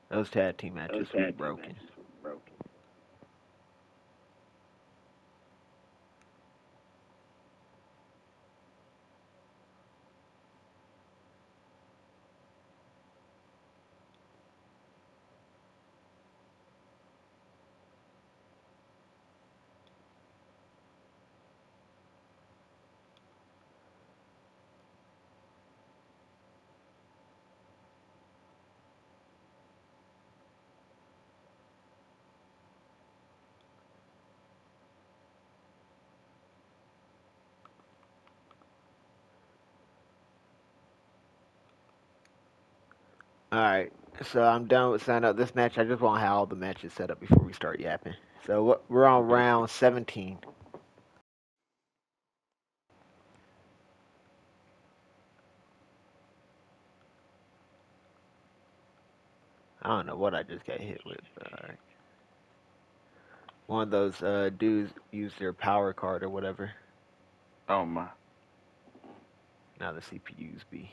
Those tag team matches were broken. All right, so I'm done with setting up this match. I just want to have all the matches set up before we start yapping. So we're on Okay. round 17. I don't know what I just got hit with, but all right. One of those dudes used their power card or whatever. Oh my. Now the CPU's be.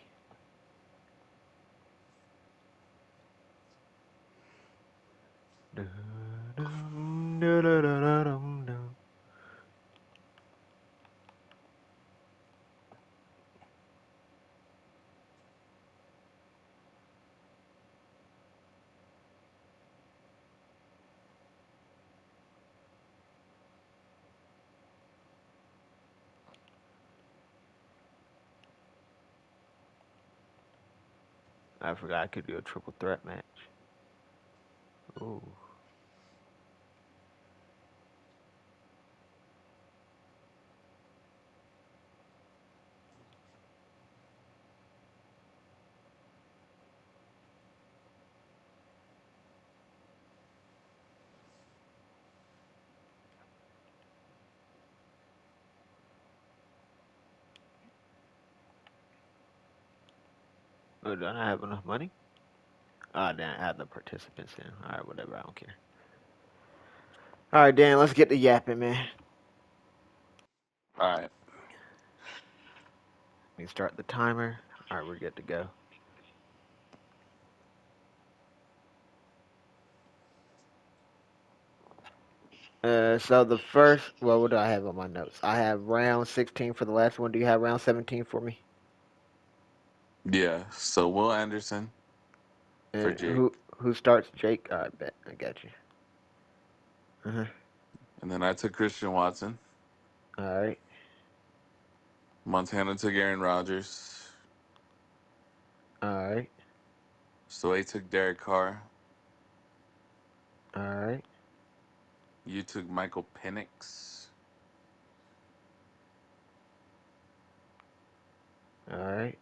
I forgot I could do a triple threat match. Ooh. Oh, do I not have enough money? Oh, then I add the participants in. Alright, whatever, I don't care. Alright, Dan, let's get to yapping, man. All right. We start the timer. Alright, we're good to go. So the first, well, what do I have on my notes? I have round 16 for the last one. Do you have round 17 for me? Yeah. So Will Anderson for And Jake, who starts? Jake. I bet. I got you. Uh-huh. and then I took Christian Watson. All right. Montana took Aaron Rodgers. All right. Sway took Derek Carr. All right. You took Michael Penix. All right.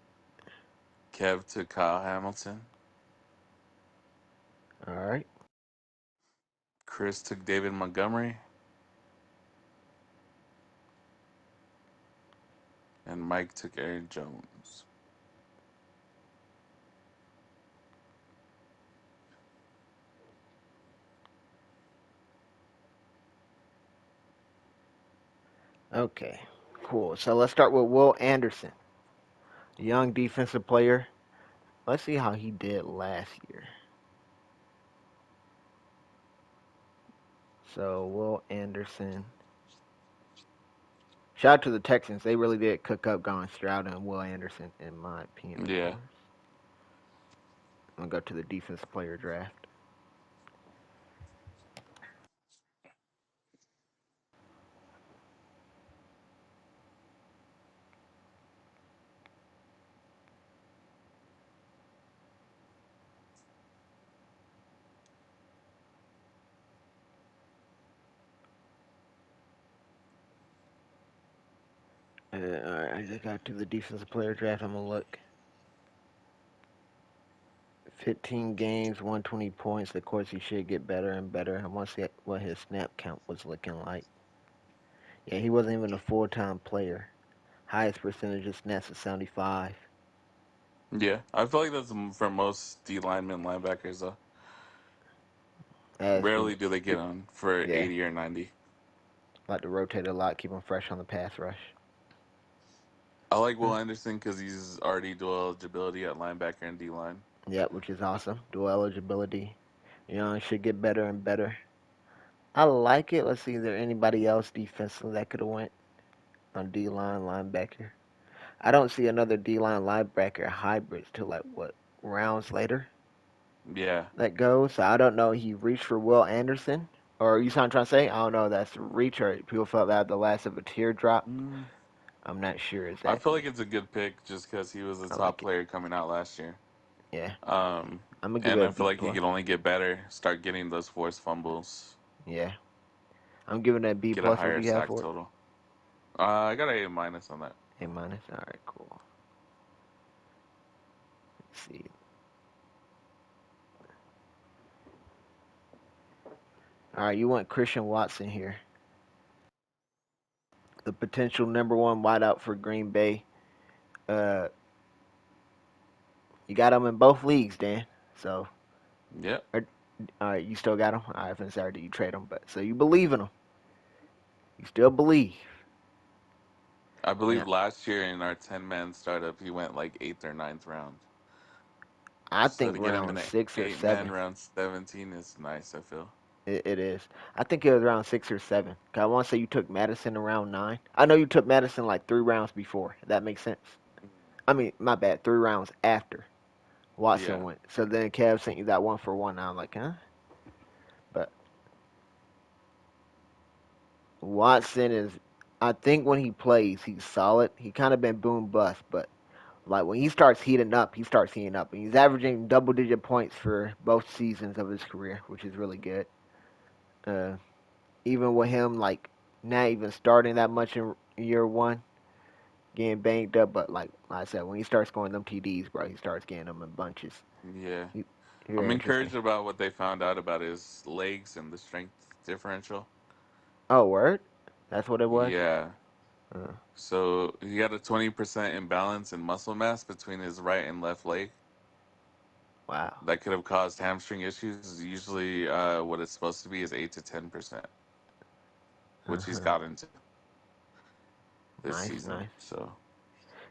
Kev took Kyle Hamilton. All right. Chris took David Montgomery. And Mike took Aaron Jones. Okay. Cool. So let's start with Will Anderson, young defensive player. Let's see how he did last year. So Will Anderson. Shout out to the Texans. They really did cook up going Stroud and Will Anderson, in my opinion, of Yeah. course. I'm gonna go to the defensive player draft. All right, I just got to the defensive player draft. I'm gonna look. 15 games, 120 points. Of course, he should get better and better. I want to see what his snap count was looking like. Yeah, he wasn't even a full-time player. Highest percentage of snaps is 75. Yeah. I feel like that's for most D linemen, linebackers, though. That's Rarely true. do they get on for Yeah, 80 or 90. like to rotate a lot, keep him fresh on the pass rush. I like Hmm. Will Anderson because he's already dual eligibility at linebacker and D line. Yeah, which is awesome. Dual eligibility. Young should get better and better. I like it. Let's see, is there anybody else defensively that could have went on D line linebacker? I don't see another D line linebacker hybrids till like what rounds later Yeah. that goes. So I don't know. He reached for Will Anderson, or are you trying to say? I don't know. That's a reach, or people felt that the last of a teardrop. Mm, I'm not sure I feel like exactly. it's a good pick just because he was a I top like it. player coming out last year. Yeah, Um, I'm gonna give and it a I feel B like he plus. could only get better, start getting those forced fumbles, Yeah, I'm giving it a B get a plus. What do higher you have sack for it? total. I got a minus on that. A minus. All right, cool. Let's see. All right, you want Christian Watson here, the potential number one wideout for Green Bay. Uh, you got him in both leagues, Dan. So, Yep. all right, you still got him. All right, I'm sorry that you trade him, but so you believe in him. You still believe. I believe Now, last year in our 10-man startup, he went like eighth or ninth round. I So think to get him in round an 8-man six or 7. round 17 is nice, I feel. It is. I think it was around 6 or 7. 'Cause I want to say you took Madison around 9. I know you took Madison like 3 rounds before. If that makes sense. I mean, my bad. 3 rounds after Watson Yeah. went. So then Kev sent you that 1 for 1. I'm like, huh? But Watson is. I think when he plays, he's solid. He kind of been boom bust, but like when he starts heating up, he starts heating up. And he's averaging double digit points for both seasons of his career, which is really good. Uh, even with him like not even starting that much in year one, getting banged up. But like I said, when he starts scoring them TDs, bro, he starts getting them in bunches. Yeah. He, I'm very interesting. encouraged about what they found out about his legs and the strength differential. Oh, word? That's what it was. Yeah. Uh, So he had a 20% imbalance in muscle mass between his right and left leg wow. that could have caused hamstring issues. Usually, what it's supposed to be is 8 to 10%, which he's Uh-huh. got into this Nice, season. nice. So,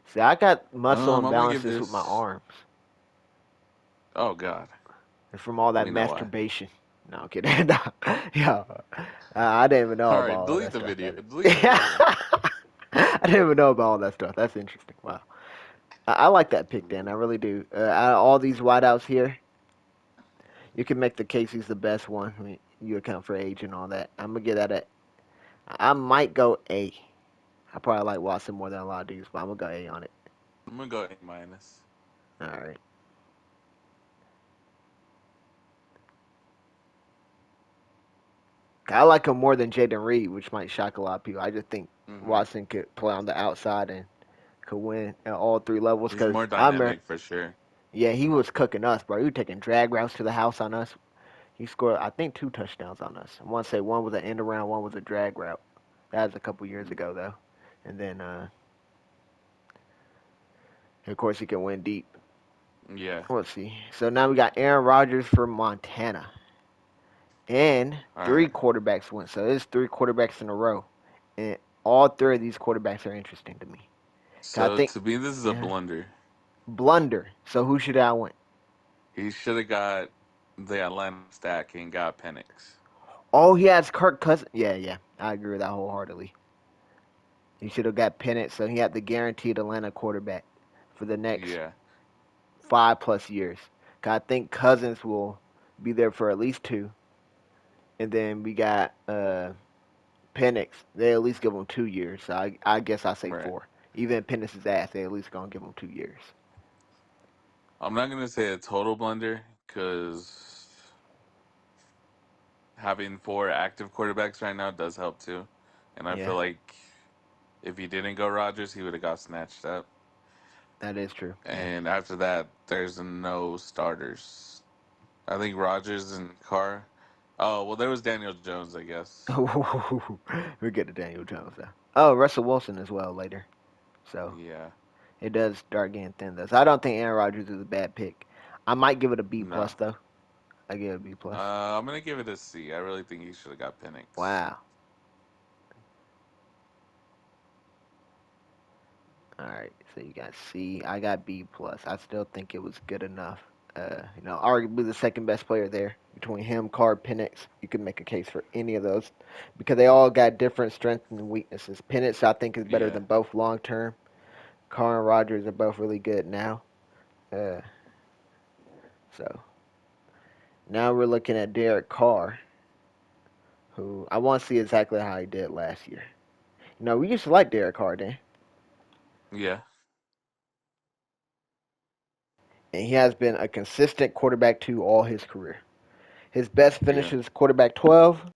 See, I got muscle I'm gonna give imbalances with my this. arms. Oh God, It's from all that we know why. masturbation. No, I'm kidding. No. Yo, I didn't even know All about right, all delete that the stuff. video. That Delete the is. video. I didn't even know about all that stuff. That's interesting. Wow. I like that pick, Dan. I really do. Out of all these wideouts here, you can make the case he's the best one. I mean, you account for age and all that. I'm gonna give that a. I might go A. I probably like Watson more than a lot of dudes, but I'm gonna go A on it. I'm gonna go A minus. All right. I like him more than Jaden Reed, which might shock a lot of people. I just think Hmm. Watson could play on the outside and could win at all 3 levels. He's Cause more I remember, dynamic for sure. yeah, he was cooking us, bro. He was taking drag routes to the house on us. He scored, I think, 2 touchdowns on us. I want to say one was an end around, one was a drag route. That was a couple years ago though. And then, of course, he can win deep. Yeah. Let's see. So now we got Aaron Rodgers for Montana, and All three right. quarterbacks went. So there's 3 quarterbacks in a row, and all 3 of these quarterbacks are interesting to me. 'Cause I So think to me, this is a blunder. blunder. So who should I win? He should have got the Atlanta stack and got Penix. Oh, he has Kirk Cousins. Yeah, yeah, I agree with that wholeheartedly. He should have got Pennant, so he had the guaranteed Atlanta quarterback for the next Yeah. 5 plus years. 'Cause I think Cousins will be there for at least 2, and then we got Penix. They at least give him 2 years. So I guess I say Right. 4. Even Penix's ass, they at least gonna give him 2 years. I'm not gonna say a total blunder because having 4 active quarterbacks right now does help too. And I Yeah, feel like if he didn't go Rodgers, he would have got snatched up. that is true. Yeah. And after that, there's no starters. I think Rodgers and Carr. Oh well, there was Daniel Jones, I guess. We get to Daniel Jones though. Oh, Russell Wilson as well later. So Yeah. it does start getting thin though. So I don't think Aaron Rodgers is a bad pick. I might give it a B No. plus though. I give it a B plus. I'm gonna give it a C. I really think he should have got Penix. Wow. All right. So you got C. I got B plus. I still think it was good enough. Arguably the second best player there between him, Carr, Penix. You could make a case for any of those because they all got different strengths and weaknesses. Penix, I think, is better Yeah. than both long term. Carr and Rodgers are both really good now. Uh, so now we're looking at Derek Carr, who I want to see exactly how he did last year. We used to like Derek Carr then, Yeah. and he has been a consistent quarterback two all his career. His best finish Yeah. is quarterback 12.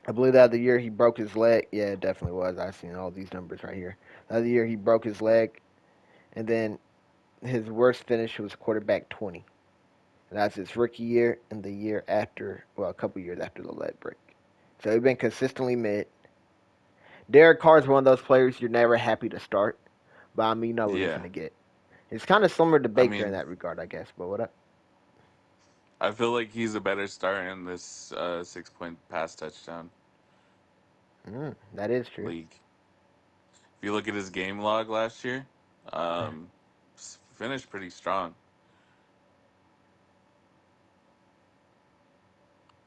I believe that the year he broke his leg. Yeah, it definitely was. I seen all these numbers right here. The other year he broke his leg, and then his worst finish was quarterback 20. And that's his rookie year and the year after, well, a couple years after the leg break. So he's been consistently mid. Derek Carr is one of those players you're never happy to start, but I mean, you know what he's Yeah. gonna get. It's kind of similar to I Baker in mean, that regard, I guess. But what up? I feel like he's a better star in this 6 point pass touchdown That is true. league. If you look at his game log last year, um, finished pretty strong,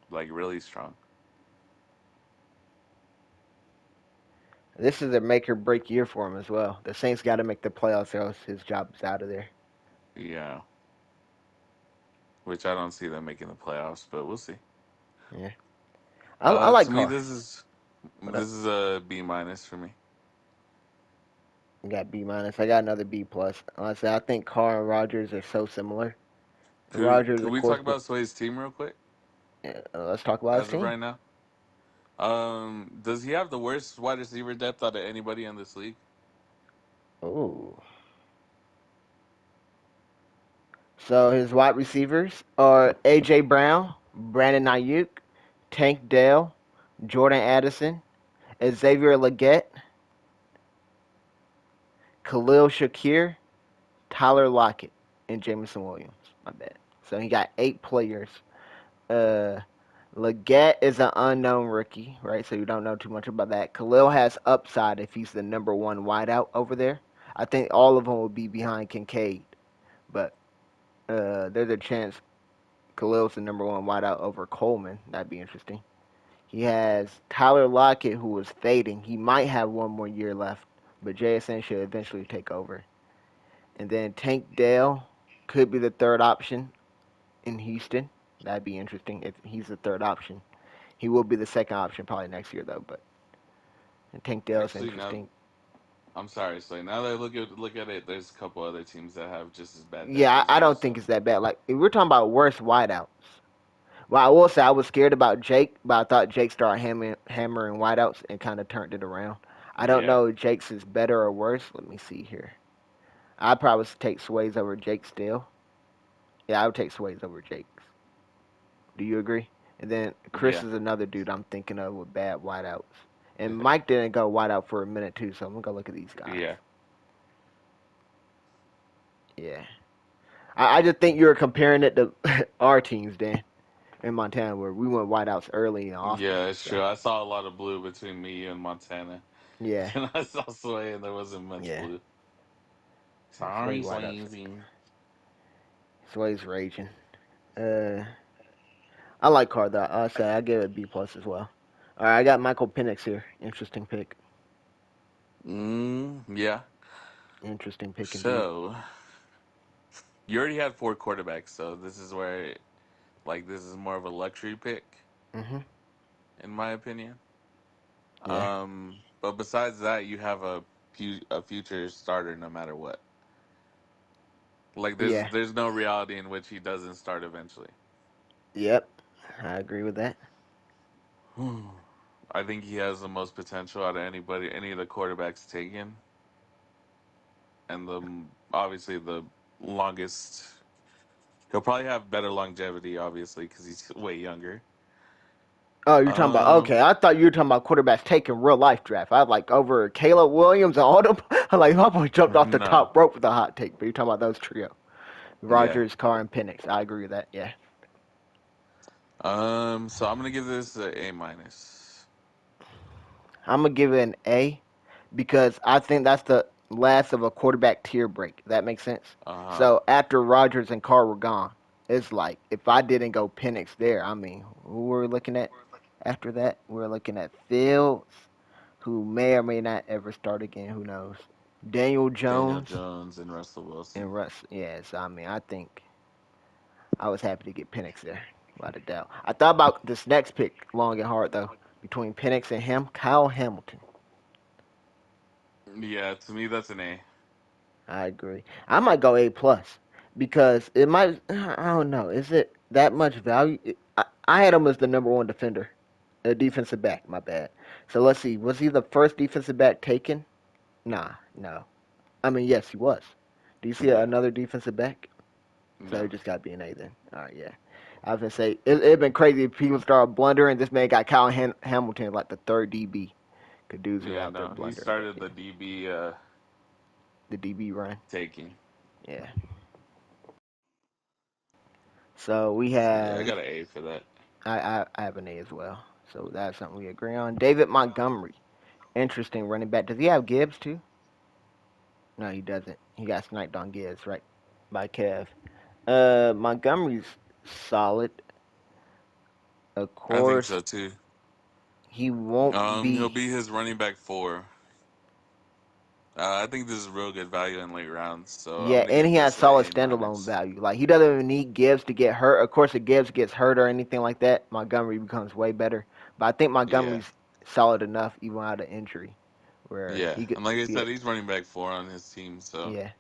like really strong. This is a make or break year for him as well. The Saints got to make the playoffs, or else his job's out of there. Yeah, which I don't see them making the playoffs, but we'll see. Yeah, I To like me, Carr. this is What up? this is a B minus for me. You got B minus. I got another B plus. Honestly, I think Carr and Rogers are so similar. Rogers, Could of we talk course, but about Sway's team real quick let's talk about his as of team. right now? Does he have the worst wide receiver depth out of anybody in this league? Ooh. So his wide receivers are A.J. Brown, Brandon Ayuk, Tank Dell, Jordan Addison, Xavier Leggett, Khalil Shakir, Tyler Lockett, and Jameson Williams. My bad. So he got 8 players. Uh, Leggett is an unknown rookie, right? So you don't know too much about that. Khalil has upside if he's the number one wideout over there. I think all of them will be behind Kincaid, but there's a chance Khalil's the number one wideout over Coleman. That'd be interesting. He has Tyler Lockett, who was fading. He might have one more year left, but JSN should eventually take over. And then Tank Dell could be the third option in Houston. That'd be interesting if he's the third option. He will be the second option probably next year though. But Tank Dell's Actually, now interesting. I'm sorry, Slay. Now that I look at it, there's a couple other teams that have just as bad depth Yeah, as I you. don't think So it's that bad. Like if we're talking about worst wideouts. Well, I will say I was scared about Jake, but I thought Jake started hammering wideouts and kind of turned it around. I don't yeah, know if Jake's is better or worse. Let me see here. I'd probably take Sways over Jake still. Yeah, I would take Sways over Jake's. Do you agree? And then Chris yeah, is another dude I'm thinking of with bad wideouts. And Mike didn't go wideout for a minute too, so I'm gonna go look at these guys. yeah, Yeah, I just think you're comparing it to our teams, Dan, in Montana, where we went wideouts early and often. yeah. It's So true. I saw a lot of blue between me and Montana, yeah, and I saw Sway, and there wasn't much yeah, blue. Sway Sorry, wideouts. Swayzy. Sway's raging. Uh, I like Carr though. I say I give it B plus as well. All right, I got Michael Penix here. Interesting pick. Yeah. Interesting pick indeed. So you already had four quarterbacks, so this is where, like, this is more of a luxury pick, Mhm. in my opinion. Yeah. But besides that, you have a future starter no matter what. Like, there's Yeah. there's no reality in which he doesn't start eventually. Yep. I agree with that. I think he has the most potential out of any of the quarterbacks taken, and obviously the longest. He'll probably have better longevity, obviously, because he's way younger. Oh, you're talking about Um, okay. I thought you were talking about quarterbacks taking real life draft. I like over Caleb Williams and all them. I like my boy jumped off the no, top rope with a hot take. But you're talking about those trio: yeah. Rogers, Carr, and Penix. I agree with that. Yeah. So I'm gonna give this a A minus. I'm gonna give it an A because I think that's the last of a quarterback tier break. That makes sense. Uh-huh. So after Rodgers and Carr were gone, it's like if I didn't go Penix there, I mean, who were we looking at after that? We're looking at Fields, who may or may not ever start again. Who knows? Daniel Daniel Jones Jones and Russell Wilson. and Russ. Yeah, so I mean, I think I was happy to get Penix there, without a doubt. I thought about this next pick long and hard though, between Penix and him, Kyle Hamilton. Yeah, to me that's an A. I agree. I might go A plus because it might. I don't know. Is it that much value? I had him as the number one defender, a defensive back. My bad. So let's see. Was he the first defensive back taken? Nah, no. I mean, yes, he was. Do you see Yeah. another defensive back? So No. it just got to be an A then. All right, yeah. I was gonna say it'd been crazy if people started blundering. This man got Kyle Hamilton like the third DB. Cause dudes were Yeah, out there no. He blundering back started the then. DB The DB run. taking. Yeah. So we So yeah, I have got an A for that. I have an A as well. So that's something we agree on. David Montgomery, interesting running back. Does he have Gibbs too? No, he doesn't. He got sniped on Gibbs, right? By Kev. Montgomery's solid. Of I think course, so too. he won't He'll be. be his running back four. I think this is real good value in late rounds, so I'm Yeah, gonna and give he has this solid a A standalone minus. value. Like he doesn't even need Gibbs to get hurt. Of course, if Gibbs gets hurt or anything like that, Montgomery becomes way better. But I think Yeah, Montgomery's solid enough even out of injury, where yeah, he could and like I be. said, he's running back four on his team, so Yeah.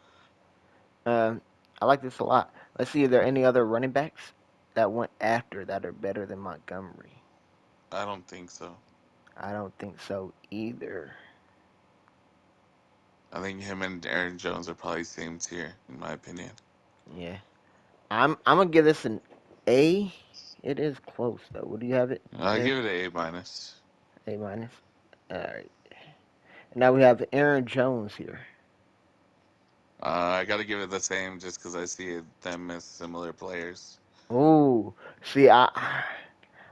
Um, I like this a lot. Let's see, are there any other running backs that went after that are better than Montgomery? I don't think so. I don't think so either. I think him and Aaron Jones are probably same tier, in my opinion. Yeah. I'm gonna give this an A. It is close though. What do you have it I as? give it a A minus. A minus. All right. Now we have Aaron Jones here. I got to give it the same just because I see them as similar players, Ooh. See,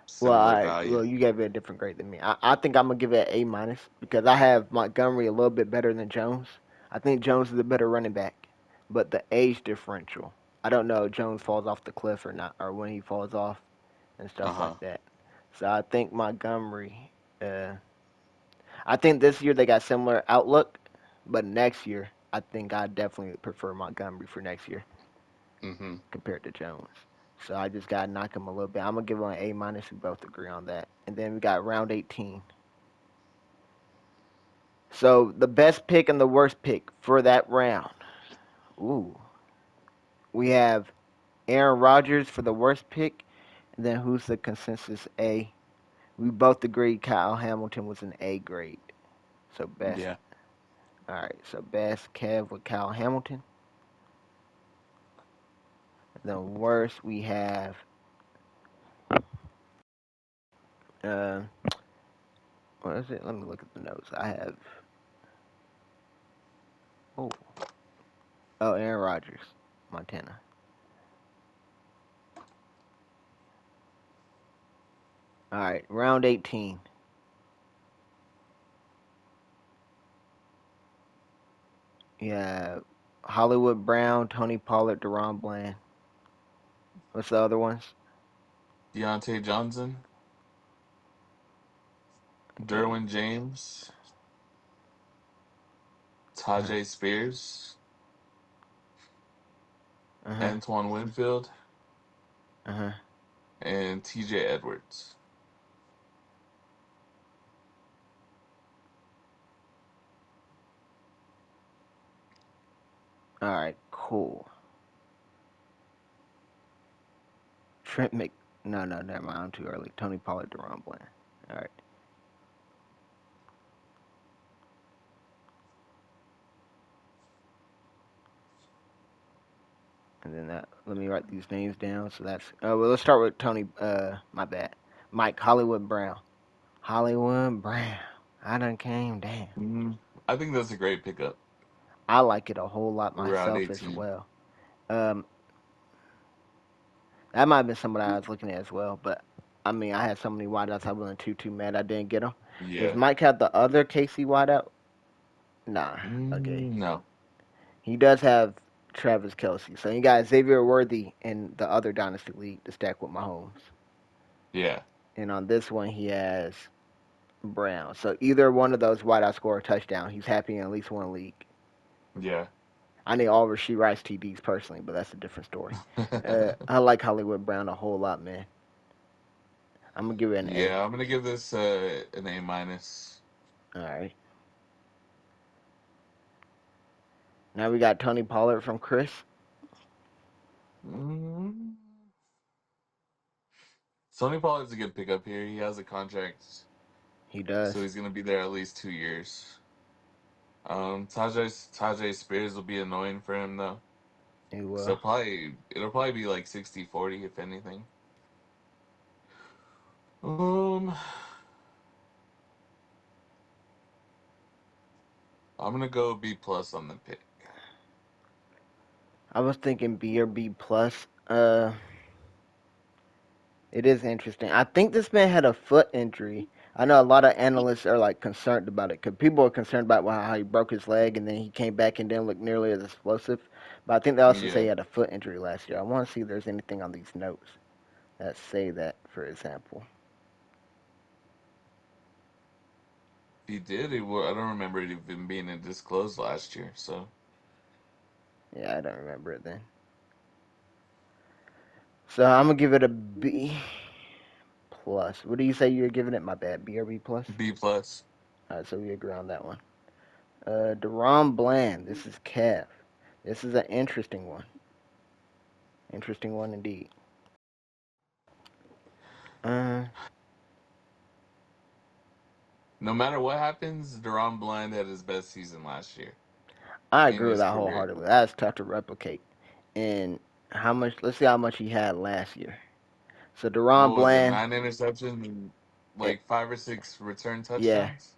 similar value. well, you gave it a different grade than me. I think I'm gonna give it an A minus because I have Montgomery a little bit better than Jones. I think Jones is a better running back, but the age differential, I don't know if Jones falls off the cliff or not, or when he falls off and Uh stuff huh. like that. So I think Montgomery. I think this year they got similar outlook, but next year I think I definitely prefer Montgomery for next year Mm-hmm. compared to Jones. So I just gotta knock him a little bit. I'm gonna give him an A minus. We both agree on that. And then we got round 18. So the best pick and the worst pick for that round. Ooh, we have Aaron Rodgers for the worst pick. And then who's the consensus A? We both agree Kyle Hamilton was an A grade. So best. Yeah. All right. So best Kev with Kyle Hamilton. And then worst we have. Uh, what is it? Let me look at the notes. I have. Oh, Aaron Rodgers, Montana. All right, round 18. Yeah, Hollywood Brown, Tony Pollard, Deron Bland. What's the other ones? Deontay Johnson, Okay. Derwin James, Uh Tajay Spears, huh. Antoine Winfield, Uh huh. and TJ Edwards. All right. Cool. Trent Mc. No, no, never mind. I'm too early. Tony Pollard, Deron Bland. All right. And then that. Let me write these names down. So that's. Well, let's start with Tony. My bad. Mike Hollywood Brown. Hollywood Brown. I done came down. I think that's a great pickup. I like it a whole lot Round myself as 18. well. Um, that might have been somebody I was looking at as well, but I mean, I had so many wideouts. I wasn't too mad I didn't get them. Does Yeah. Mike have the other KC wideout? Nah. Okay. No. He does have Travis Kelsey. So you got Xavier Worthy in the other Dynasty League to stack with Mahomes. Yeah. And on this one, he has Brown. So either one of those wideouts score a touchdown. He's happy in at least one league. Yeah. I need all Rasheed Rice TDs personally, but that's a different story. I like Hollywood Brown a whole lot, man. I'm gonna give it an A. Yeah, I'm gonna give this an A minus. All right. Now we got Tony Pollard from Chris. Mm. Tony Pollard's a good pickup here. He has a contract, He does. so he's gonna be there at least 2 years. Tajay Spears will be annoying for him though. He will. So probably it'll probably be like 60-40 if anything. Um, I'm gonna go B plus on the pick. I was thinking B or B plus. It is interesting. I think this man had a foot injury. I know a lot of analysts are like concerned about it because people are concerned about how he broke his leg and then he came back and didn't look nearly as explosive. But I think they also say Yeah, he had a foot injury last year. I want to see if there's anything on these notes that say that, for example. if he did. I don't remember it even being disclosed last year. So Yeah, I don't remember it then. So I'm gonna give it a B plus. What do you say you're giving it? My bad. B or B plus? B plus. All right, so we agree on that one. Deron Bland. This is Kev. This is an interesting one. Interesting one indeed. Uh, No matter what happens, Deron Blind had his best season last year I in agree with his that career. wholeheartedly. That's tough to replicate. And how much? Let's see how much he had last year. So What Deron was it? Bland. 9 interceptions and It, like 5 or 6 return yeah, touchdowns.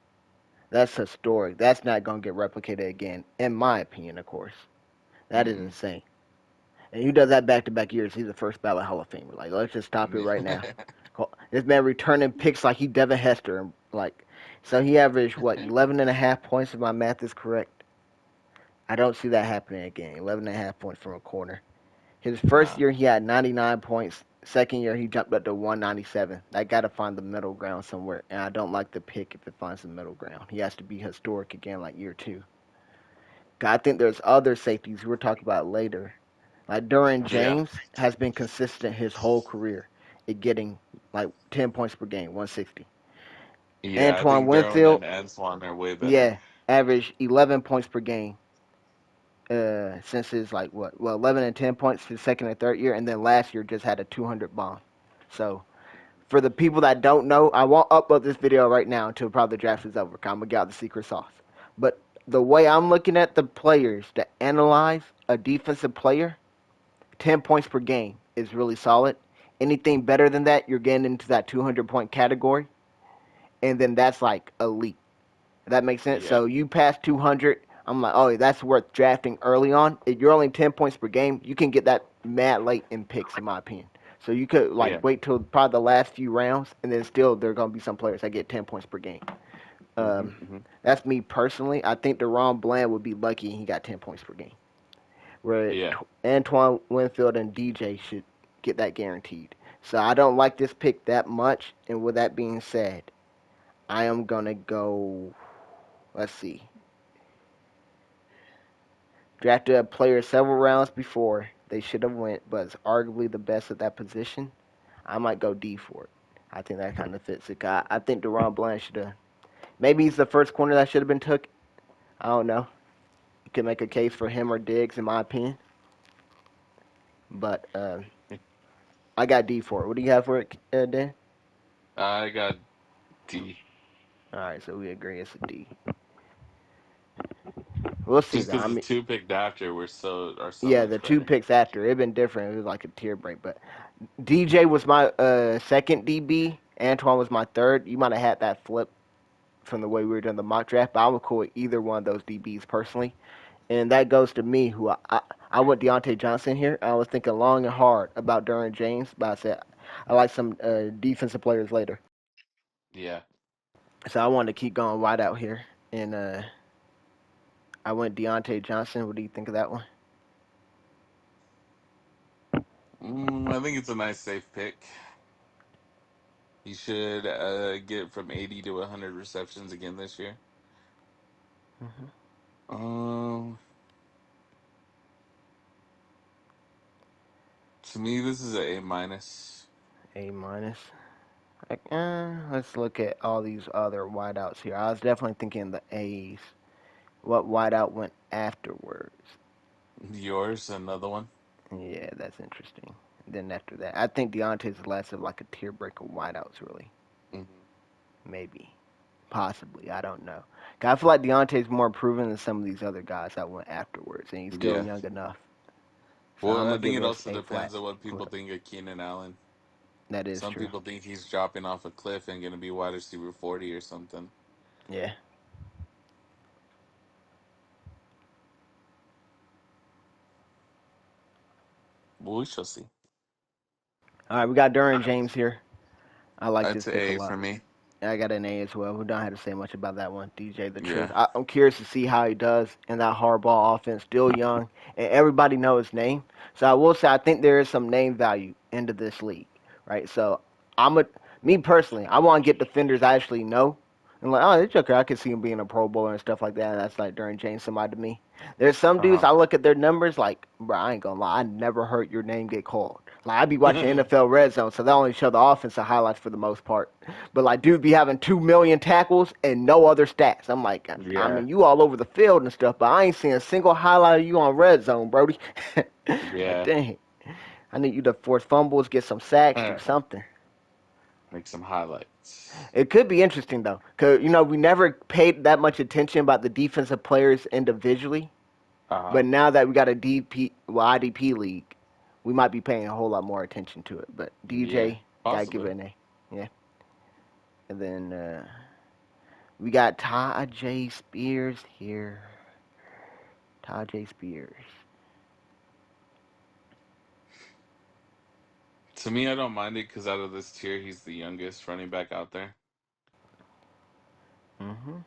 that's historic. That's not gonna get replicated again, in my opinion, of course. That is Mm-mm. insane. And he does that back to back years. He's a first ballot Hall of Famer. Like, let's just stop it right now. This man returning picks like he Devin Hester. Like, so he averaged what 11 and a half points if my math is correct. I don't see that happening again. 11 and a half points from a corner. His first Nah. year he had 99 points. Second year he jumped up to 197. I got to find the middle ground somewhere, and I don't like the pick if it finds the middle ground. He has to be historic again, like year two. I think there's other safeties we'll talk about later. Like Duran Yeah. James has been consistent his whole career at getting like 10 points per game, 160. Yeah, I Antoine think Darwin Winfield, and Antoine are way better. yeah, averaged 11 points per game since his like what, well, 11 and 10 points his second and third year, and then last year just had a 200 bomb. So for the people that don't know, I won't upload this video right now until probably the draft is over. 'Cause I'm gonna get out the secret sauce. But the way I'm looking at the players to analyze a defensive player, 10 points per game is really solid. Anything better than that, you're getting into that 200 point category, and then that's like elite. That makes sense. Yeah. So you pass 200, I'm like, oh, that's worth drafting early on. If you're only 10 points per game, you can get that mad late in picks, in my opinion. So you could like Yeah. wait till probably the last few rounds, and then still there are gonna be some players that get 10 points per game. Hmm. Um, Hmm. that's me personally. I think Deron Bland would be lucky and he got 10 points per game. Where Yeah. Antoine Winfield and DJ should get that guaranteed. So I don't like this pick that much. And with that being said, I am gonna go. Let's see. Drafted a player several rounds before they should have went, but is arguably the best at that position. I might go D for it. I think that kind of fits it. I think Deron Bland should have. Maybe he's the first corner that should have been took. I don't know. You can make a case for him or Diggs, in my opinion. But I got D for it. What do you have for it, Dan? I got D. All right, so we agree it's a D. We'll see Just though. because I the mean, two picked after were so yeah, the much two better. picks after it been different. It was like a tier break. But DJ was my second DB. Antoine was my third. You might have had that flip from the way we were doing the mock draft, but I would call it either one of those DBs personally. And that goes to me, who I went Deontay Johnson here. I was thinking long and hard about Derwin James, but I said I like some defensive players later. Yeah. So I wanted to keep going wide out here. And I went Deontay Johnson. What do you think of that one? I think it's a nice safe pick. He should get from 80 to 100 receptions again this year. Hmm. Um, to me, this is a A minus. A minus. Like, let's look at all these other wideouts here. I was definitely thinking the A's. What wideout went afterwards? Yours, another one. Yeah, that's interesting. Then after that, I think Deontay's less of like a tier breaker wideouts, really. Hmm. Maybe. Possibly. I don't know. 'Cause I feel like Deontay's more proven than some of these other guys that went afterwards, and he's still Yeah. young enough. So I'm Well, I gonna think give it us also a flat depends on what people flip. think of Keenan Allen. That is Some true. people think he's dropping off a cliff and going to be wide receiver 40 or something. Yeah. Well, we shall see. All right, we got Duran James here. I like this That's pick a A lot. for me. I got an A as well. We don't have to say much about that one. DJ the Truth. Yeah. I'm curious to see how he does in that hardball offense. Still young, and everybody know his name. So I will say I think there is some name value into this league, right? So I'm a me personally, I want to get defenders I actually know. And like, oh, this Joker, I could see him being a Pro Bowler and stuff like that. And that's like during James somebody to me. There's some dudes Uh I look at their numbers like, bro, I ain't gonna lie, I never heard your name get called. Like I be watching huh. NFL Red Zone, so they only show the offensive highlights for the most part. But like, dude, be having 2 million tackles and no other stats. I'm like, I Yeah. mean, you all over the field and stuff, but I ain't seen a single highlight of you on Red Zone, Brody. Like, Yeah. dang, I need you to force fumbles, get some sacks, do something. Make some highlights. It could be interesting though, cause we never paid that much attention about the defensive players individually, Uh but huh. now that we got a IDP league, we might be paying a whole lot more attention to it. But Yeah. DJ, gotta give Possibly. it an A, yeah. And then we got Ty J Spears here. Ty J Spears. To me, I don't mind it because out of this tier, he's the youngest running back out there. Mhm.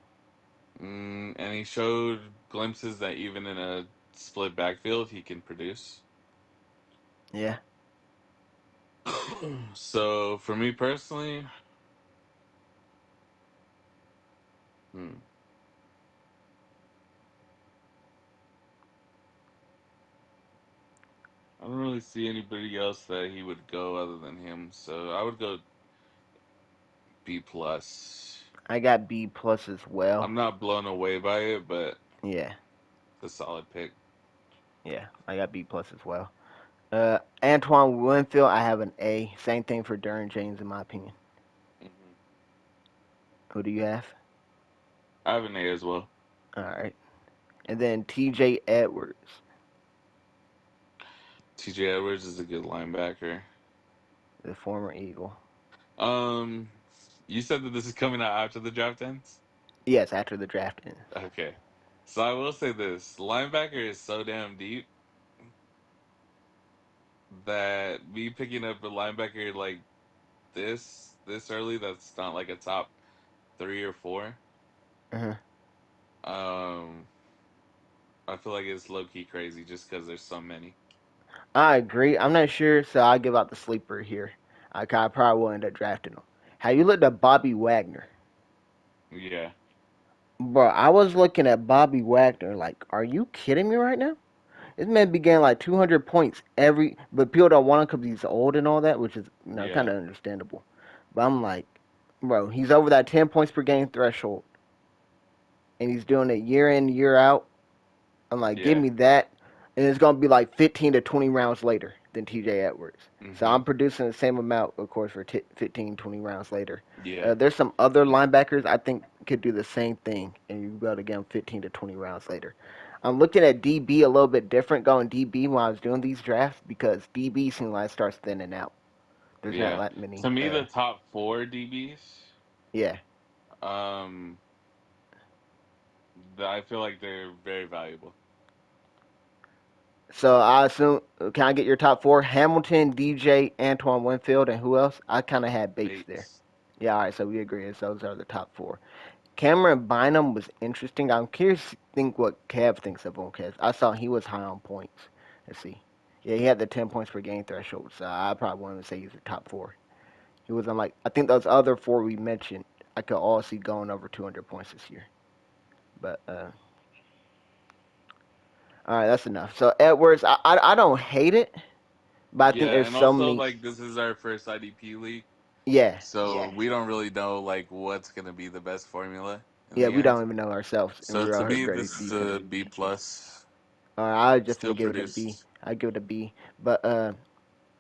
And he showed glimpses that even in a split backfield, he can produce. Yeah. So for me personally, hmm, I don't really see anybody else that he would go other than him. So I would go B plus. I got B plus as well. I'm not blown away by it, but Yeah. it's a solid pick. Yeah. I got B plus as well. Antoine Winfield, I have an A. Same thing for Duran James, in my opinion. Hmm. Who do you have? I have an A as well. All right. And then T.J. Edwards, TJ Edwards is a good linebacker. the former Eagle. Um, you said that this is coming out after the draft ends? Yes, after the draft ends. Okay. So I will say this linebacker is so damn deep that me picking up a linebacker like this early that's not like a top three or four, Uh-huh. um, I feel like it's low key crazy just because there's so many. I agree. I'm not sure, so I'll give out the sleeper here. I probably will end up drafting him. Have you looked at Bobby Wagner? Yeah, Bro, I was looking at Bobby Wagner like, are you kidding me right now? This man be getting like 200 points every, but people don't want him because he's old and all that, which is kind yeah, of understandable. But I'm like, bro, he's over that 10 points per game threshold, and he's doing it year in year out. I'm like, give yeah. me that, and it's gonna be like 15 to 20 rounds later than T.J. Edwards. So Mm-hmm. I'm producing the same amount, of course, for 15, 20 rounds later. Yeah, There's some other linebackers I think could do the same thing, and you be able to get them 15 to 20 rounds later. I'm looking at DB a little bit different, going DB when I was doing these drafts because DB seems like it starts thinning out. There's not yeah. that many. To me, the top four DBs, Yeah. um, I feel like they're very valuable. So I assume, can I get your top four? Hamilton, DJ, Antoine Winfield, and who else? I kind of had Bates there. Bates. Yeah, all right, so we agree. So those are the top four. Cameron Bynum was interesting. I'm curious to think what Kev thinks of him because I saw he was high on points. Let's see. Yeah, he had the 10 points per game threshold, so I probably want to say he's the top four. He was on like I think those other four we mentioned. I could all see going over 200 points this year. But all right, that's enough. So Edwards, I don't hate it, but I think Yeah, there's and so also many. like this is our first IDP league, Yeah, so we don't really know like what's gonna be the best formula in yeah, the we end. don't even know ourselves, and So we're to out here me, grading this is defense. a B plus. All right, I just gonna Still give it a B. produced. I give it a B. But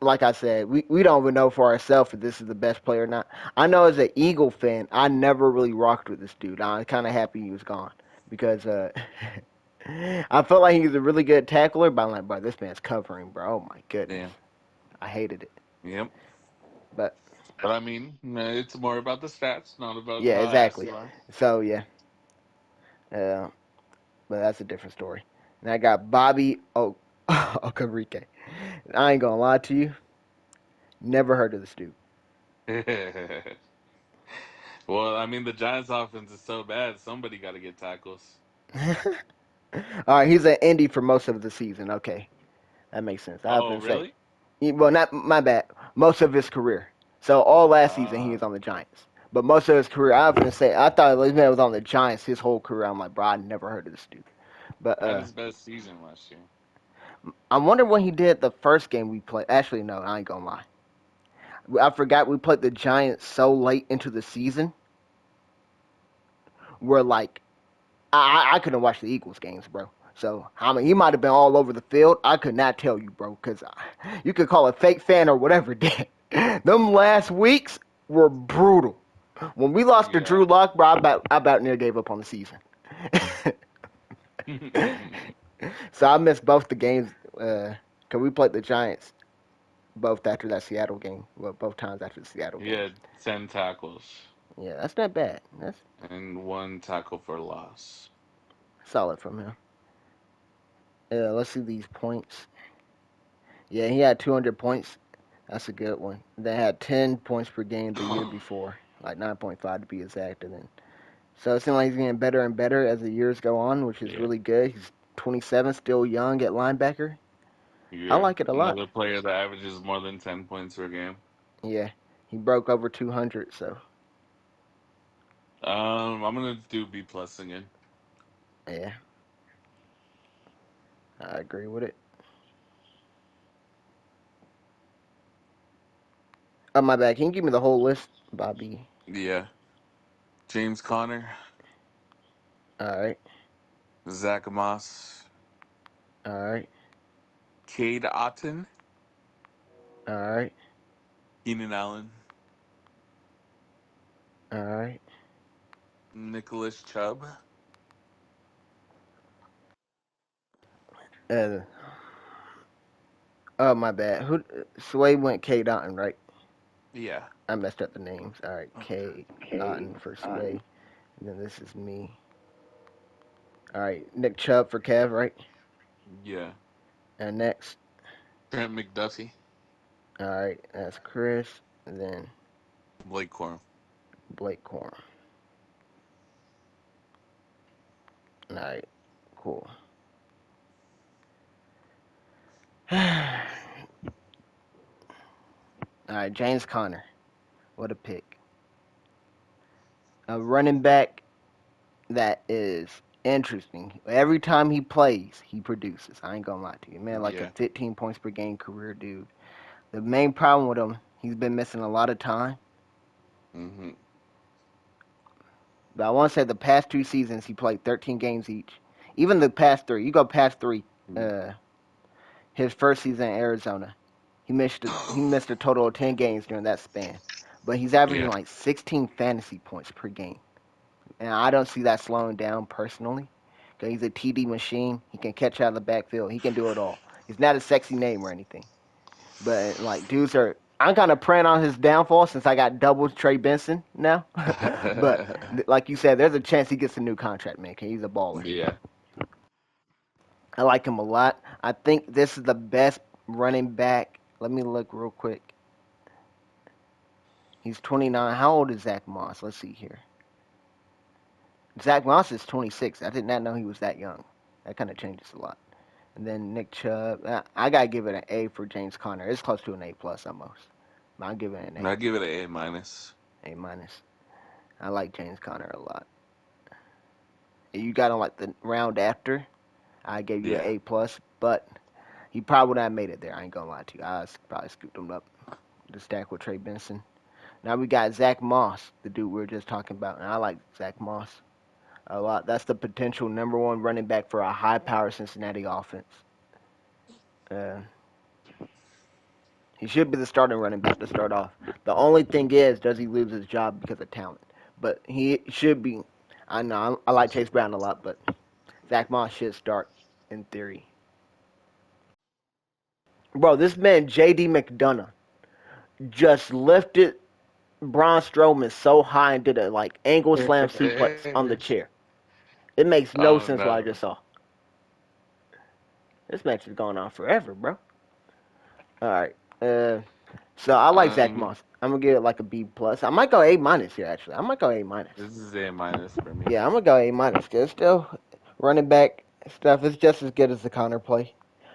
like I said, we don't even know for ourselves if this is the best player or not. I know as an Eagle fan, I never really rocked with this dude. I'm kind of happy he was gone because I felt like he was a really good tackler, but I'm like, bro, this man's covering, bro. Oh my goodness, Damn. I hated it. Yep. But But I mean, it's more about the stats, not about yeah, how ass exactly. you are. So yeah, uh, but that's a different story. And I got Bobby Okereke. I ain't gonna lie to you, never heard of this dude. Well, I mean, the Giants' offense is so bad. Somebody got to get tackles. All right, he's an Indy for most of the season. Okay, that makes sense. I Oh, happen to say, really? well, not my bad. Most of his career. So all last season he Ah, was on the Giants, but most of his career, I happen to say, I thought this man was on the Giants his whole career. I'm like, bro, I never heard of this dude. But had his best season last year. I wonder what he did the first game we played. Actually, no, I ain't gonna lie. I forgot we played the Giants so late into the season. Where like I couldn't watch the Eagles games, bro. So I mean, he might have been all over the field. I could not tell you, bro, because you could call it fake fan or whatever. Them last weeks were brutal. When we lost to Yeah. Drew Lock, bro, I about near gave up on the season. So I missed both the games because we played the Giants both after that Seattle game. Well, both times after the Seattle He games. had 10 tackles Yeah, that's not bad. That's and one tackle for loss. solid from him. Let's see these points. Yeah, he had 200 points. That's a good one. They had 10 points per game the year before, like 9.5 to be exact. And then, so it seems like he's getting better and better as the years go on, which is Yeah. really good. He's 27, still young at linebacker. I Yeah. like it a lot. Another player that averages more than 10 points per game. Yeah, he broke over 200, so I'm gonna do B plus again. yeah, I agree with it. Oh, my bad. Can you give me the whole list, Bobby? Yeah. James Conner, All right, Zach Moss, all right, Cade Otton, all right, Keenan Allen, all right. Nicholas Chubb. Uh, oh, my bad. Who? Sway went K. Dotton, right? Yeah. I messed up the names. All right, K. Otten for Sway. And then this is me. All right, Nick Chubb for Kev, right? Yeah. And next, Trent McDuffie, all right, that's Chris. And then Blake Corum. Blake Corum. All right, cool. All right, James Conner. What a pick. A running back that is interesting. Every time he plays, he produces. I ain't gonna lie to you, man. Like a Yeah. 15 points per game career dude. The main problem with him, he's been missing a lot of time. Mm-hmm. But I want to say the past 2 seasons he played 13 games each. Even the past three, you go past three. Uh, his first season in Arizona, he missed a total of 10 games during that span. But he's averaging Yeah. like 16 fantasy points per game, and I don't see that slowing down personally. Cause he's a TD machine. He can catch out of the backfield. He can do it all. He's not a sexy name or anything. But like dudes are, I'm kind of praying on his downfall since I got double Trey Benson now. But like you said, there's a chance he gets a new contract, man. 'Cause he's a baller. Yeah. I like him a lot. I think this is the best running back. Let me look real quick. He's 29. How old is Zach Moss? Let's see here. Zach Moss is 26. I did not know he was that young. That kind of changes a lot. And then Nick Chubb. I gotta give it an A for James Conner. It's close to an A plus almost. I'll give it an And I give it an A minus. A minus. I like James Conner a lot. You got him like the round after. I gave you an Yeah. A plus, but he probably would not have made it there. I ain't gonna lie to you. Probably scooped him up to stack with Trey Benson. Now we got Zach Moss, the dude we were just talking about, and I like Zach Moss a lot. That's the potential number one running back for a high-power Cincinnati offense. Uh, he should be the starting running back to start off. The only thing is, does he lose his job because of talent? But he should be. I know I like Chase Brown a lot, but Zach Moss should start in theory. Bro, this man J.D. McDonough just lifted Braun Strowman so high and did a like angle slam suplex on the chair. It makes no Oh sense what I no. just saw. This match is going on forever, bro. All right. So I like Zach Um, Moss. I'm gonna give it like a B plus. I might go A minus here actually. I might go A minus. this is A minus for me. Yeah, I'm gonna go A minus. Cause still running back stuff is just as good as the Connor play.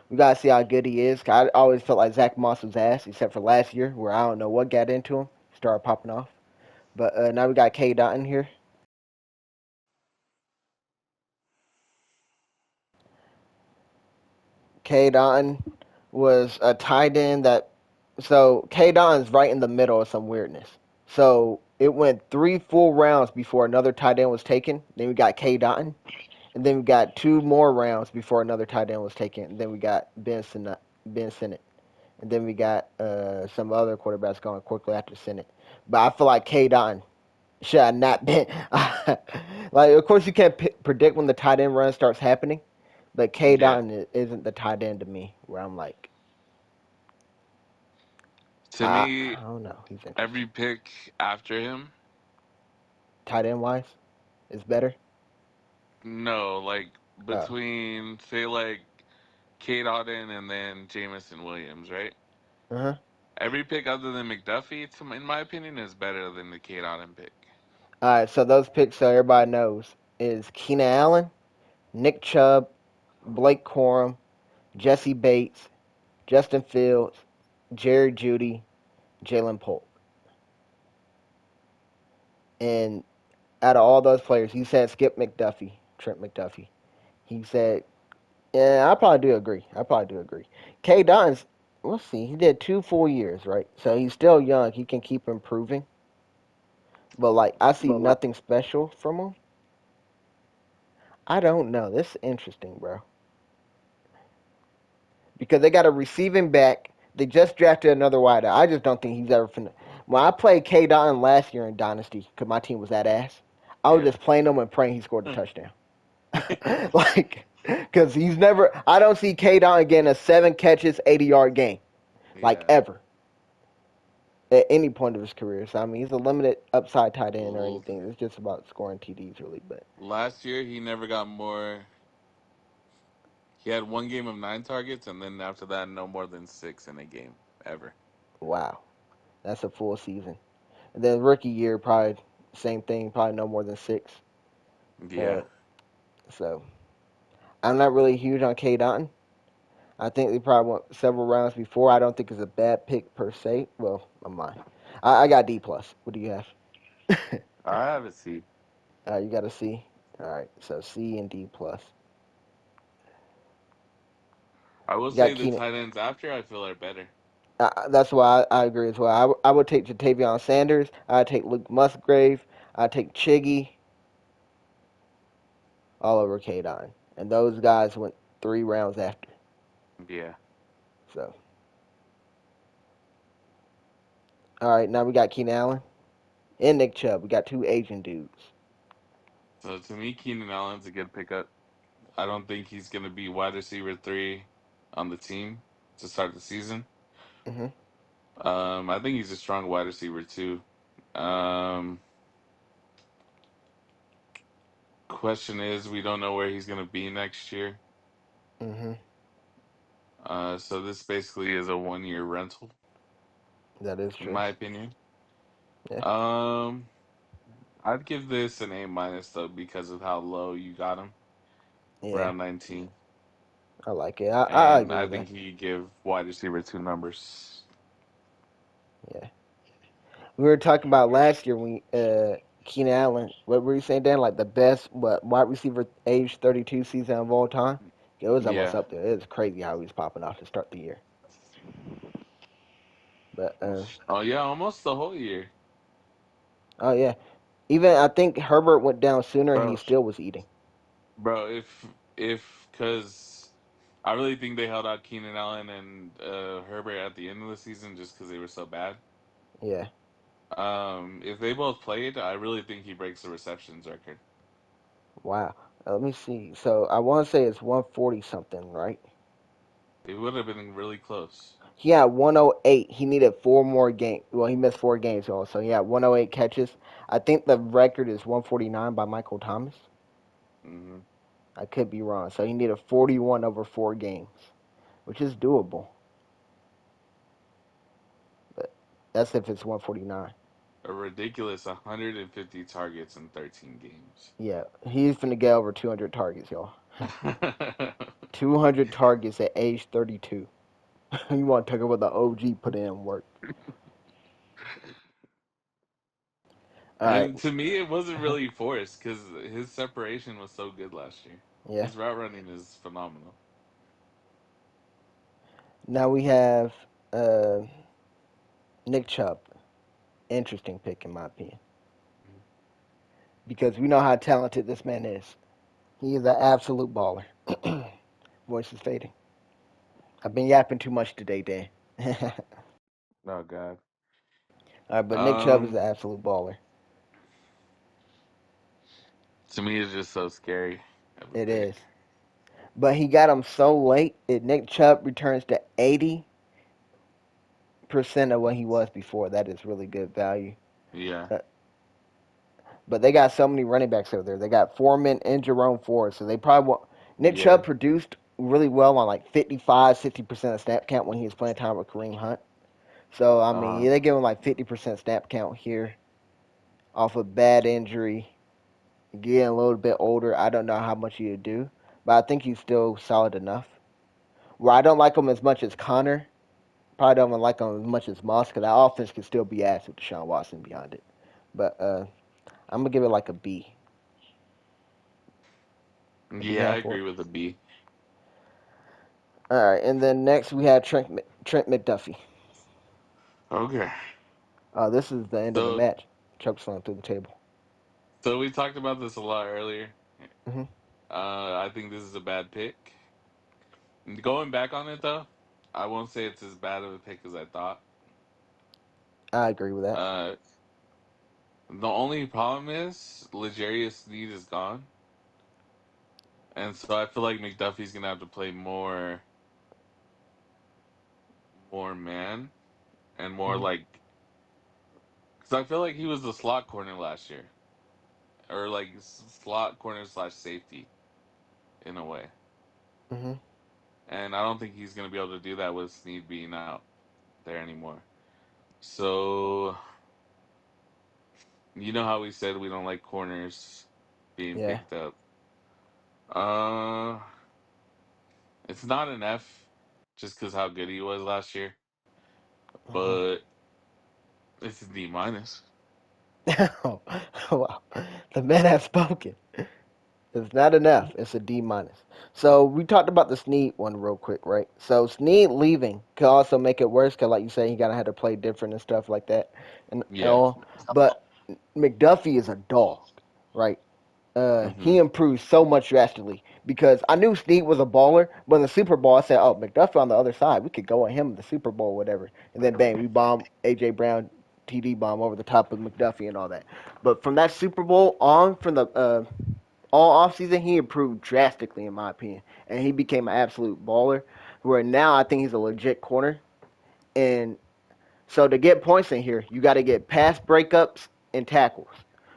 We gotta see how good he is. 'Cause I always felt like Zach Moss was ass, except for last year where I don't know what got into him. Started popping off. But now we got K Dot in here. K Dot was a tight end that. So K Dot is right in the middle of some weirdness. So it went three full rounds before another tight end was taken. Then we got K Dot, and then we got two more rounds before another tight end was taken. And then we got Ben Sinnott. And then we got some other quarterbacks going quickly after Sinnott. But I feel like K Dot should have not been. Like, of course, you can't predict when the tight end run starts happening. But K Yeah. Dot isn't the tight end to me, where I'm like, To me, I don't know. He's every interesting. pick after him, Tight end wise, is better. no, like Oh, between say like Kate Auden and then Jamison Williams, right? uh huh. Every pick other than McDuffie, in my opinion, is better than the Kate Auden pick. All right, so those picks, so everybody knows, is Keenan Allen, Nick Chubb, Blake Corum, Jesse Bates, Justin Fields, Jerry Judy, Jalen Polk. And out of all those players, he said skip McDuffie, Trent McDuffie. He said, yeah, I probably do agree. I probably do agree. K. Don's, let's see, he did 2 full years, right? So he's still young. He can keep improving. But, like, I see nothing special from him. I don't know. This is interesting, bro. Because they got a receiving back. They just drafted another wideout. I just don't think he's ever finna. When I played K. Don last year in Dynasty, because my team was that ass, I was Yeah. just playing him and praying he scored a touchdown. Like, because he's never. I don't see K. Don getting a 7 catches, 80-yard game. Like, Yeah. ever. At any point of his career. So, I mean, he's a limited upside tight end or L- anything. It's just about scoring TDs, really. But, Last year, he never got more. He had one game of 9 targets, and then after that, no more than six in a game ever. wow. That's a full season. And then rookie year, probably same thing. Probably no more than 6. Uh, Yeah. so, I'm not really huge on K. Dotton. I think they probably went several rounds before. I don't think it's a bad pick per se. Well, I'm lying. I got D plus. What do you have? I have a C. You got a C. All right, so C and D plus. I will You got say the Keenan. tight ends after I feel are better. That's why I agree as well. I would take Jatavion Sanders. I'd take Luke Musgrave. I'd take Chiggy all over K. Dotton. And those guys went 3 rounds after. Yeah. So, all right, now we got Keenan Allen and Nick Chubb. We got two Asian dudes. So to me, Keenan Allen's a good pickup. I don't think he's going to be wide receiver three on the team to start the season. Hmm. I think he's a strong wide receiver too. Um, Question is, we don't know where he's going to be next year. Hmm. So this basically is a 1 year rental, That is in true. my opinion. Yeah. Um, I'd give this an A minus though because of how low you got him, Yeah, round 19, I like it. I and agree I with that. think he give wide receiver two numbers. Yeah, we were talking about last year when Keenan Allen. What were you saying, Dan? Like the best wide receiver age 32 season of all time. It was almost Yeah. up there. It was crazy how he was popping off to start the year. But Oh yeah, almost the whole year, oh yeah, even I think Herbert went down sooner and he bro. still was eating. Bro, if because I really think they held out Keenan Allen and Herbert at the end of the season just because they were so bad. Yeah. If they both played, I really think he breaks the receptions record. Wow. Let me see. So I want to say it's 140 something, right? It would have been really close. He had 108. He needed four more games. Well, he missed four games also. He had 108 catches. I think the record is 149 by Michael Thomas. Hmm. I could be wrong. So he needed 41 over four games, which is doable. But that's if it's 149. A ridiculous 150 targets in 13 games. Yeah, he's finna get over 200 targets, y'all. 200 targets at age 32. You want to talk about the OG put in work? All right. And to me, it wasn't really forced because his separation was so good last year. Yeah. His route running is phenomenal. Now we have uh, Nick Chubb. Interesting pick in my opinion because we know how talented this man is. He is an absolute baller. Voice is fading. I've been yapping too much today, Dan. All Oh God. right, but Nick Chubb is Um, an absolute baller. to me, it's just so scary of a It is. pick. But he got him so late. Nick Chubb returns to 80% of what he was before. That is really good value. Yeah, Uh, but they got so many running backs over there. They got Foreman and Jerome Ford. So they probably want. Nick yeah. Chubb produced really well on like 55, 60% of snap count when he was playing time with Kareem Hunt. So, I mean, Uh, yeah, they give him like 50% snap count here off a bad injury. Getting a little bit older. I don't know how much he'll do. But I think he's still solid enough. Where I don't like him as much as Connor. Probably don't like him as much as Moss because that offense can still be ass with Deshaun Watson behind it. But I'm going to give it like a B. What do you yeah, I have for agree it? with the B. All right, and then next we have Trent McDuffie. Okay. This is the end of the So, match. Choke slam through the table. so we talked about this a lot earlier. Hmm. I think this is a bad pick. Going back on it though, I won't say it's as bad of a pick as I thought. I agree with that. Uh, the only problem is Legarius Sneed is gone, and so I feel like McDuffie's gonna have to play more man and more Hmm. like because I feel like he was the slot corner last year, or like slot corner slash safety in a way, Hmm. and I don't think he's gonna be able to do that with Sneed being out there anymore. So you know how we said we don't like corners being Yeah. picked up. Uh, it's not an F just because how good he was last year, Hmm. but it's a D minus. Oh, wow. The man has spoken. It's not enough. It's a D minus. So we talked about the Snead one real quick, right? So Snead leaving could also make it worse because, like you say, he gotta have to play different and stuff like that, and Yeah. all. But McDuffie is a dog, right? Hmm. He improved so much drastically because I knew Snead was a baller, but in the Super Bowl I said, "Oh, McDuffie on the other side, we could go on him in the Super Bowl, or whatever." And then bang, we bomb AJ Brown, TD bomb over the top of McDuffie and all that. But from that Super Bowl on, from the all offseason, he improved drastically in my opinion, and he became an absolute baller. Where now I think he's a legit corner, and so to get points in here, you got to get pass breakups and tackles.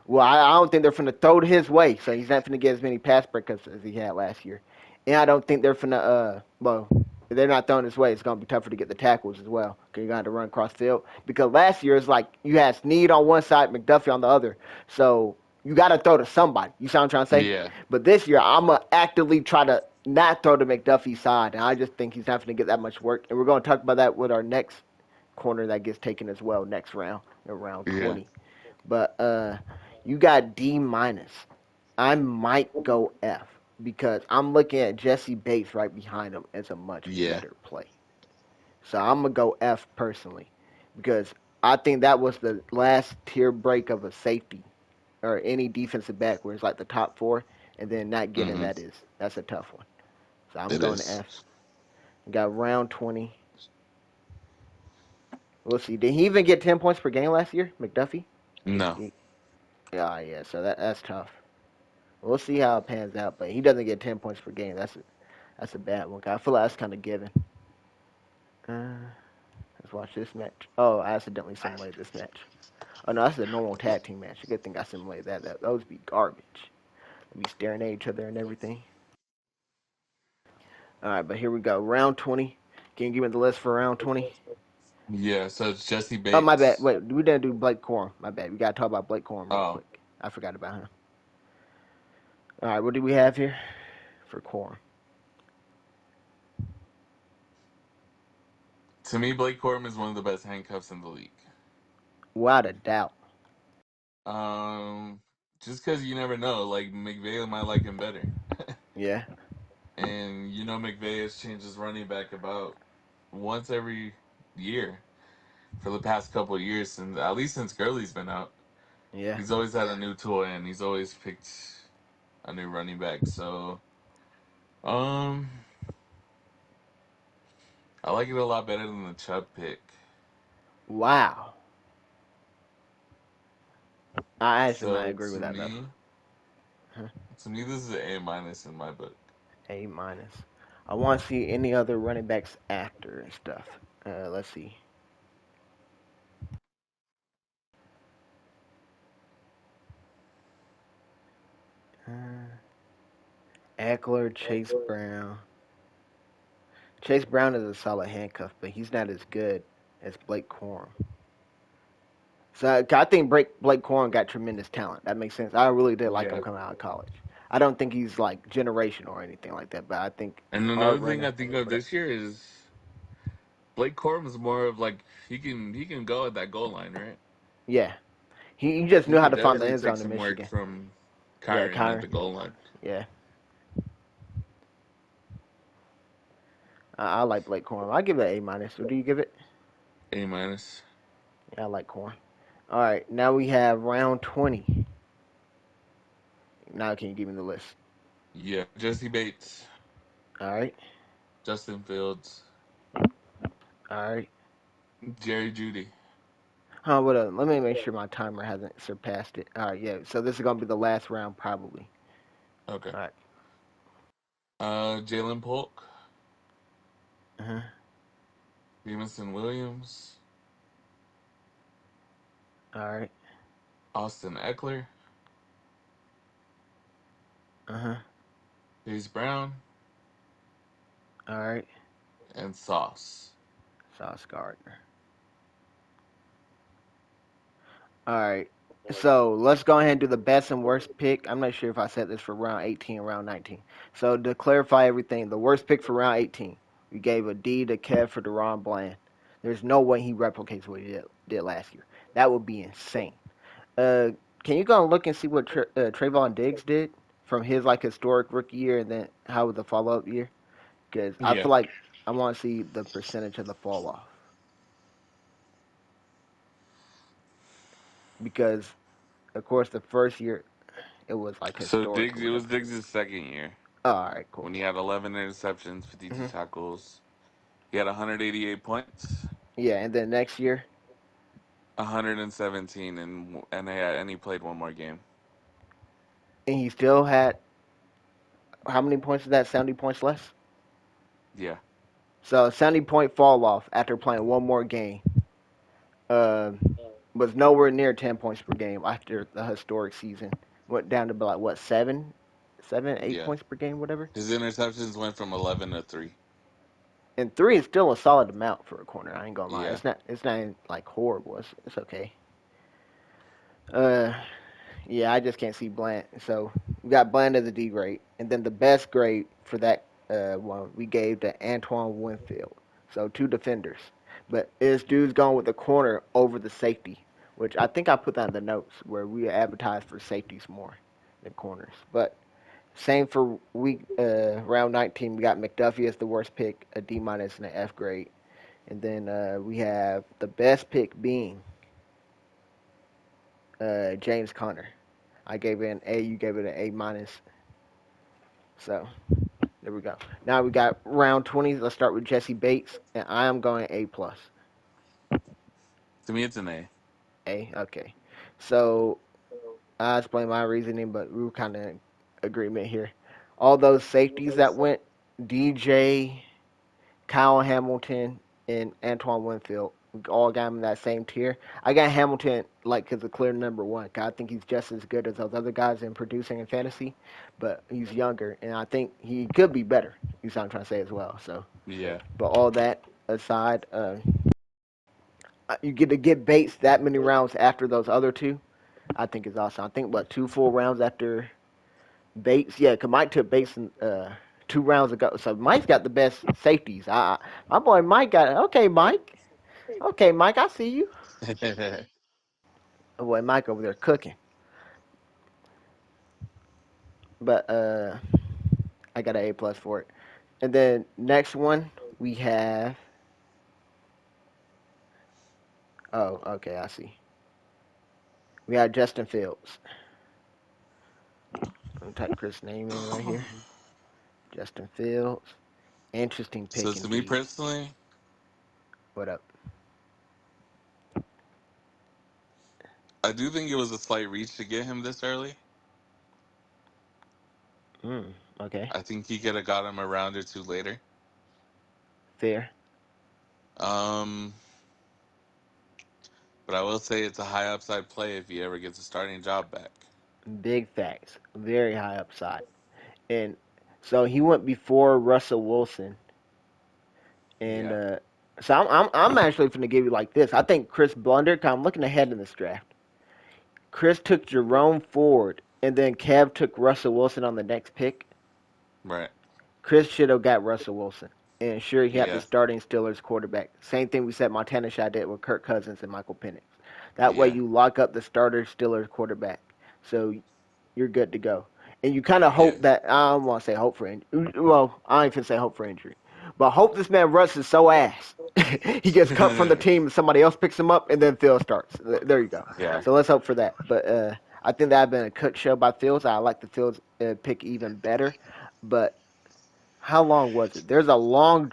Well, I don't think they're finna throw it his way, so he's not finna get as many pass breakups as he had last year. And I don't think they're finna well. If they're not throwing his way, it's going to be tougher to get the tackles as well. Because you're going to have to run across the field. Because last year, it's like you had Snead on one side, McDuffie on the other. So you got to throw to somebody. You see what I'm trying to say? Yeah, But this year, I'm going to actively try to not throw to McDuffie's side. And I just think he's not going to get that much work. And we're going to talk about that with our next corner that gets taken as well next round, in round yeah, 20. But you got D minus. I might go F because I'm looking at Jesse Bates right behind him as a much yeah, better play. So I'm gonna go F personally because I think that was the last tier break of a safety or any defensive back where it's like the top four and then not getting hmm that's a tough one. So I'm it going to is. F. We got round 20. We'll see. Did he even get 10 points per game last year, McDuffie? No, Yeah, yeah. So that's tough. We'll see how it pans out, but he doesn't get 10 points per game. That's a bad one. I feel like that's kind of given. Uh, let's watch this match. Oh, I accidentally simulated this match. Oh no, that's a normal tag team match. Good thing I simulated that. Those be garbage. They be staring at each other and everything. All right, but here we go. Round 20. Can you give me the list for round 20? yeah. So it's Jesse Oh, my bad. Bates. Wait, we didn't do Blake Corum. My bad. We got to talk about Blake Corum real Oh, quick. I forgot about him. All right, what do we have here for Corum? to me, Blake Corum is one of the best handcuffs in the league. Without a doubt. Um, just because you never know, like McVay might like him better, Yeah, and McVay has changed his running back about once every year for the past couple of years, since at least since Gurley's been out. yeah. He's always had a new toy, and he's always picked a new running back. So, um, I like it a lot better than the Chubb pick. Wow. I actually might So agree with that though. Huh. to me, this is an A minus in my book. A minus. I want to see any other running backs after and stuff. Let's see. Uh, Eckler, Chase Brown. Chase Brown is a solid handcuff, but he's not as good as Blake Corum. So I think Blake Corum got tremendous talent. That makes sense. I really did like him Yeah. coming out of college. I don't think he's like generational or anything like that, but I think And hard another thing I runner. think of this year is Blake Corum is more of like he can go at that goal line, right? Yeah, he just He knew how could to find the definitely end take zone in some work Michigan. from Yeah, Kyron at Kyron. the goal line. Yeah, I like Blake Corum. I give it A minus. What do you give it? A minus. Yeah, I like Corum. All right, now we have round 20. Now can you give me the list? Yeah. Jesse Bates, All right, Justin Fields, all right. Jerry Judy. What up? Let me make sure my timer hasn't surpassed it. All right, yeah. So this is gonna be the last round probably. Okay. All right. Jalen Polk, Uh-huh. Jameson Williams, All right. Austin Eckler, Uh-huh. Chase Brown, All right. and Sauce. Sauce Gardner. All right. So let's go ahead and do the best and worst pick. I'm not sure if I said this for round 18 and round 19. So to clarify everything, the worst pick for round 18, we gave a D to Kev for Deron Bland. There's no way he replicates what he did last year. That would be insane. Uh, can you go and look and see what Trayvon Diggs did from his like historic rookie year and then how was the follow up year? Because I Yeah. feel like I want to see the percentage of the fall off. Because of course the first year it was like So historic or Diggs, it was whatever. Diggs' second year Oh, all right, cool. when he had 11 interceptions, 52 Hmm. tackles. He had 188 points, Yeah, and then next year, 117, and he played one more game. and he still had how many points is that? 70 points less. Yeah. So 70-point fall off after playing one more game. Uh, was nowhere near 10 points per game after the historic season. Went down to like what 7, 8 Yeah. points per game, whatever. His interceptions went from 11 to 3. And three is still a solid amount for a corner. I ain't gonna lie. Yeah. It's not like horrible. It's okay. Uh, yeah, I just can't see Bland. So we got Bland as a D grade, and then the best grade for that one we gave to Antoine Winfield. So two defenders, but this dude's going with the corner over the safety, which I think I put that in the notes where we advertise for safeties more than corners. But same for week round 19. We got McDuffie as the worst pick, a D minus and an F grade, and then we have the best pick being James Conner. I gave it an A. You gave it an A minus. So there we go. Now we got round 20. Let's start with Jesse Bates, and I am going A plus. To me, it's an A. A. Okay. So I explain my reasoning, but we were kind of in agreement here. All those safeties that went, DJ, Kyle Hamilton, and Antoine Winfield, we all got him in that same tier. I got Hamilton like as a clear number one. 'Cause I think he's just as good as those other guys in producing in fantasy, but he's younger, and I think he could be better. You what I'm trying to say as well. So, Yeah. but all that aside, you get to get Bates that many rounds after those other two. I think is awesome. I think what 2 full rounds after Bates. Yeah, 'cause Mike took Bates in, 2 rounds ago. So Mike's got the best safeties. My boy Mike got it. Okay, Mike. Okay, Mike, I see you. My boy Mike over there cooking. But I got an A plus for it. And then next one we have. Oh, okay, I see. We got Justin Fields. I'm gonna type Chris' name in right here. Justin Fields. Interesting So pick to me indeed. personally, What up? I do think it was a slight reach to get him this early. Okay. I think he could have got him a round or two later. Fair. Um, but I will say it's a high upside play if he ever gets a starting job back. Big facts. Very high upside. And so he went before Russell Wilson. And Yeah. so I'm actually going to give you like this. I think Chris blundered. 'Cause I'm looking ahead in this draft. Chris took Jerome Ford, and then Kev took Russell Wilson on the next pick. Right. Chris should have got Russell Wilson. And sure, he had the Yeah. starting Steelers quarterback. Same thing we said Montana Shaw did with Kirk Cousins and Michael Penix. That way Yeah. you lock up the starter Steelers quarterback. So you're good to go. And you kind of Yeah. hope that, I don't want to say hope for injury. Well, I ain't finna say hope for injury. But hope this man Russ is so ass. He gets cut from the team and somebody else picks him up and then Phil starts. There you go. Yeah. So let's hope for that. But I think that had been a cook show by Fields. I like the Fields pick even better. But how long was it? There's a long.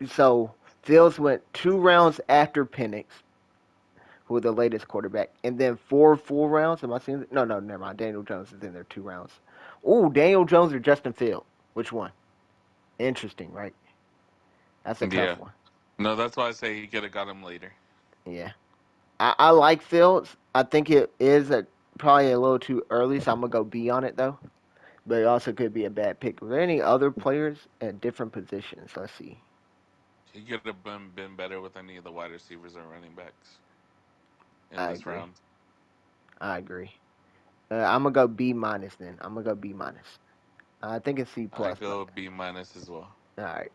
So Fields went 2 rounds after Penix, who was the latest quarterback, and then 4 full rounds. Am I seeing? No, no, never mind. Daniel Jones is in there 2 rounds. Ooh, Daniel Jones or Justin Field? Which one? Interesting, right? That's a Yeah. tough one. No, that's why I say he could have got him later. Yeah, I like Fields. I think it is probably a little too early, so I'm gonna go B on it though. But it also could be a bad pick. Were there any other players at different positions? Let's see. He could have been better with any of the wide receivers or running backs in I this agree. round. I agree. I'm gonna go B minus then. I'm gonna go B minus. I think it's C I plus, but go B minus as well. all right.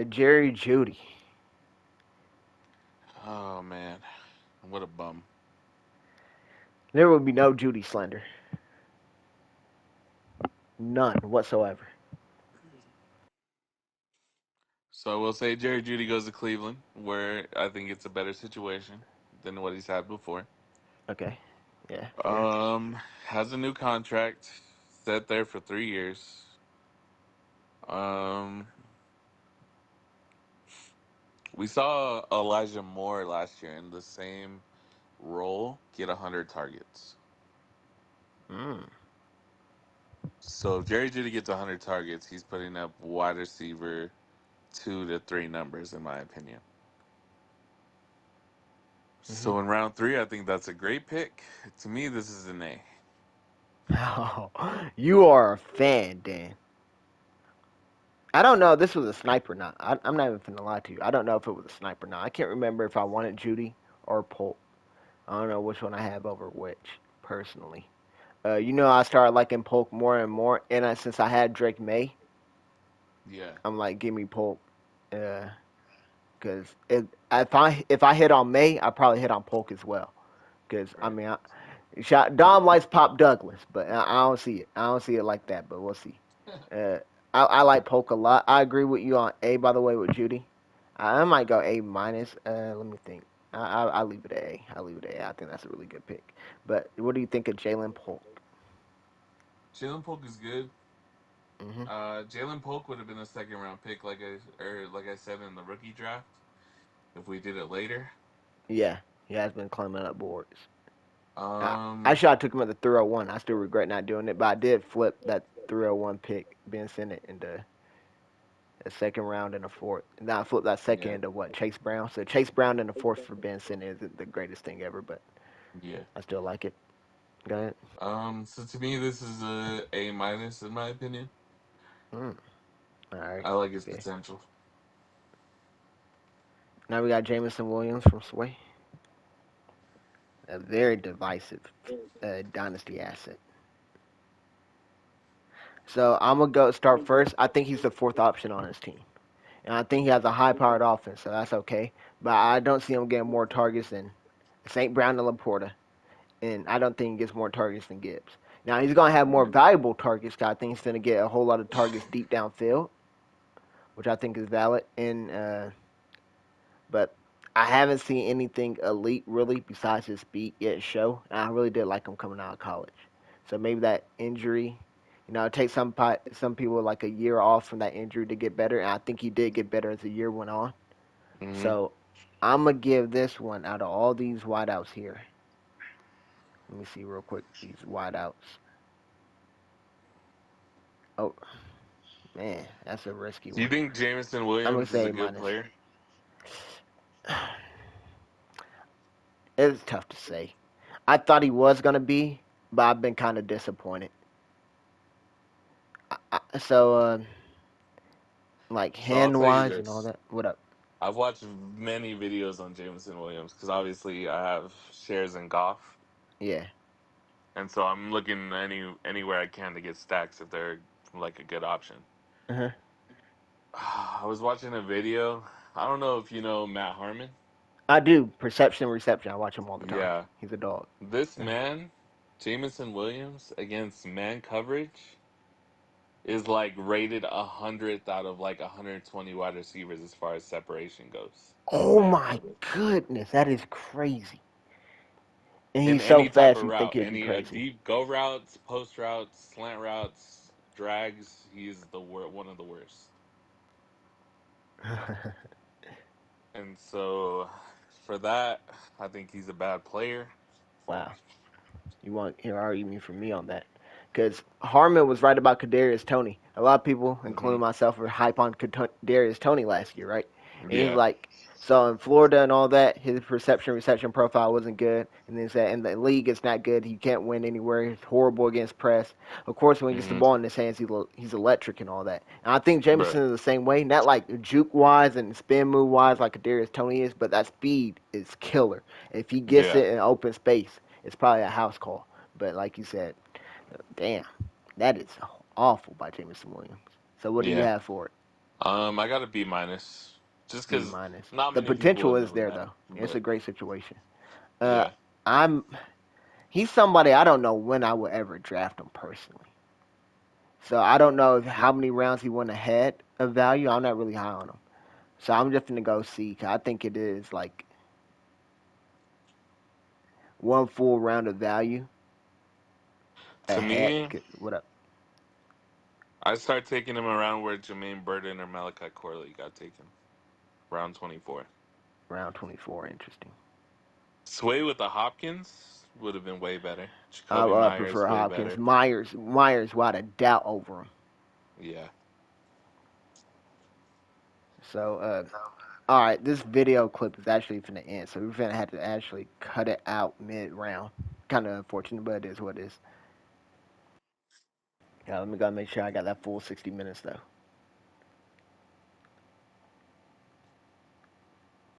Jerry Judy. Oh man, what a bum. There will be no Judy slander, none whatsoever. So I will say Jerry Judy goes to Cleveland, where I think it's a better situation than what he's had before. Okay, yeah, fair. Um, has a new contract set there for 3 years. Um, we saw Elijah Moore last year in the same role get 100 targets. Mm. So if Jerry Judy gets 100 targets, he's putting up wide receiver 2 to 3 numbers, in my opinion. Hmm. So in round three, I think that's a great pick. To me, this is an A. Oh, you are a fan, Dan. I don't know if this was a sniper or not. I'm not even finna lie to you. I don't know if it was a sniper or not. I can't remember if I wanted Judy or Polk. I don't know which one I have over which, personally. I started liking Polk more and more, and since I had Drake May, Yeah, I'm like, give me Polk, because if I hit on May, I probably hit on Polk as well. Because I right. mean, shot Dom likes Pop Douglas, but I don't see it. I don't see it like that. But we'll see. Uh, I like Polk a lot. I agree with you on A. By the way, with Judy, I might go A minus. Let me think. I leave it at A. I leave it at A. I think that's a really good pick. But what do you think of Jalen Polk? Jalen Polk is good. Hmm. Jalen Polk would have been a second round pick, like I said in the rookie draft, if we did it later. Yeah, he has been climbing up boards. I, Um, Actually, I took him at the 301. I still regret not doing it, but I did flip that 301 pick, Ben Sinnott, into a second round and a fourth. Now I flipped that second yeah, into what, Chase Brown. So Chase Brown and the fourth for Ben Sinnott isn't the greatest thing ever, but yeah. I still like it. Go ahead. So to me, this is a A minus in my opinion. Mm, all right. I like his Okay. potential. Now we got Jamison Williams from Sway, a very divisive dynasty asset. So I'm gonna go start first. I think he's the fourth option on his team, and I think he has a high-powered offense, so that's okay. But I don't see him getting more targets than St. Brown and Laporta, and I don't think he gets more targets than Gibbs. Now he's gonna have more Mhm. valuable targets. 'Cause I think he's gonna get a whole lot of targets deep downfield, which I think is valid. But I haven't seen anything elite really besides his speed yet show. And I really did like him coming out of college. So maybe that injury, it takes some people like a year off from that injury to get better. And I think he did get better as the year went on. Mhm. So I'm gonna give this one out of all these wideouts here. Let me see real quick these wideouts. Oh man, that's a risky Do you one. think Jameson I'm gonna Williams is say a A good minus. player? It's tough to say. I thought he was gonna be, but I've been kind of disappointed. Like So I'll hand tell you wise and all this. that. What up? I've watched many videos on Jameson Williams because obviously I have shares in golf, Yeah. and so I'm looking anywhere I can to get stacks if they're like a good option. Uh-huh. I was watching a video. I don't know if you know Matt Harmon. I do perception and reception. I watch him all the time. Yeah, He's a dog. this Uh-huh. man, Jameson Williams, against man coverage is like rated 100th out of like 120 wide receivers as far as separation goes in Oh man my coverage. goodness, that is crazy. And In he's so any type fast. of You think route, he'd be any crazy? deep go routes, post routes, slant routes, drags, he's one of the worst. And so for that, I think he's a bad player. Wow. You want your argument from me on that? Because Harmon was right about Kadarius Tony. A lot of people, Hmm. including myself, were hype on Kadarius Tony last year, right? And he's Yeah. like, so in Florida and all that, his reception profile wasn't good. And then said, in the league, it's not good. He can't win anywhere. He's horrible against press. Of course, when he gets the Hmm. ball in his hands, he's electric and all that. And I think Right. Jameson is the same way. Not like juke wise and spin move wise like Kadarius Tony is, but that speed is killer. If he gets Yeah. it in open space, it's probably a house call. But like you said, damn, that is awful by Jameson Williams. So what do you Yeah. have for it? I got a B minus, just B because minus. not The many people potential have is known there that. though. It's But a great situation. Uh, yeah. I'm he's somebody I don't know when I would ever draft him personally. So I don't know how many rounds he went ahead of value. I'm not really high on him. So I'm just gonna go C. 'Cause I think it is like one full round of value To ahead. me, What up? I start taking him around where Jermaine Burton or Malachi Corley got taken, round 24. Round 24. Interesting. Sway with the Hopkins would have been way better. I Jacoby Myers prefer way Hopkins. better. Myers, without a doubt, over him. Yeah. So, all right, this video clip is actually finna end, so we're gonna have to actually cut it out mid round. Kind of unfortunate, but it is what it is. Yeah, let me go make sure I got that full 60 minutes though.